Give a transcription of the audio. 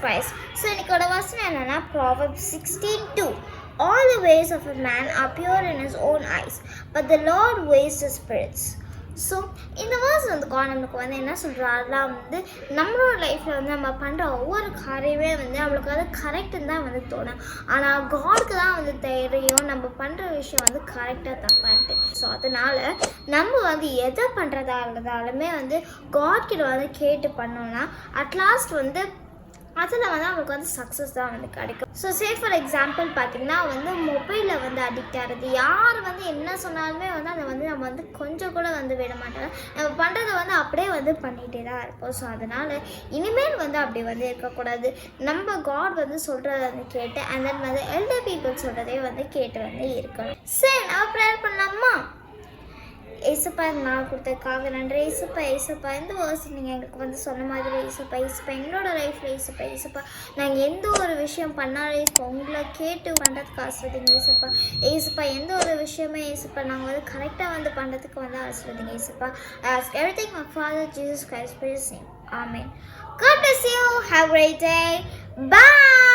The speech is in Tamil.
Christ. ஸோ இன்னைக்கோட வசனம் என்னென்னா Proverbs 16:2. All the ways of a man appear in his own eyes, but the Lord weighs the spirits. So இந்த வேர்ஸ் வந்து நம்மளுக்கு வந்து என்ன சொல்கிறாருன்னா வந்து நம்மளோட லைஃப்பில் வந்து நம்ம பண்ணுற ஒவ்வொரு காரியமே வந்து நம்மளுக்கு வந்து கரெக்டுன்னு தான் வந்து தோணும். ஆனால் காடுக்கு தான் வந்து தெரியும் நம்ம பண்ணுற விஷயம் வந்து கரெக்டாக தப்பான்ட்டு. ஸோ அதனால் நம்ம வந்து எதை பண்ணுறதா இருந்தாலுமே வந்து காட்கிட்ட வந்து கேட்டு பண்ணோன்னா அட்லாஸ்ட் வந்து அதில் வந்து அவங்களுக்கு வந்து சக்ஸஸ் தான் வந்து கிடைக்கும். ஸோ ஃபார் எக்ஸாம்பிள் பார்த்திங்கன்னா வந்து மொபைலில் வந்து அடிக்ட் ஆகிறது, யார் வந்து என்ன சொன்னாலுமே வந்து அதை வந்து நம்ம வந்து கொஞ்சம் கூட வந்து விட மாட்டோம். நம்ம பண்ணுறதை வந்து அப்படியே வந்து பண்ணிகிட்டே தான் இருப்போம். ஸோ அதனால் இனிமேல் வந்து அப்படி வந்து இருக்கக்கூடாது. நம்ம காட் வந்து சொல்கிறத வந்து கேட்டு அண்ட் தென் வந்து எல்டர் பீப்புள் சொல்கிறதே வந்து கேட்டு வந்து இருக்கணும். சரி, நம்ம ப்ரேயர் பண்ணலாமா? ஏசப்பா நான் கொடுத்ததுக்காக நன்றி. ஏசப்பா இந்த வருஷம் நீங்கள் எங்களுக்கு வந்து சொன்ன மாதிரி ஏசப்பா எங்களோட லைஃப்பில் ஏசப்பா நாங்கள் எந்த ஒரு விஷயம் பண்ணாலும் உங்களை கேட்டு பண்ணுறதுக்கு ஆசிர்வதிங்க ஏசப்பா எந்த ஒரு விஷயமே நாங்கள் வந்து கரெக்டாக வந்து பண்ணுறதுக்கு வந்து ஆசிர்வதிங்க ஏசப்பா. Ask everything my Father Jesus Christ, please name. Amen. God bless you. Have a great day. Bye.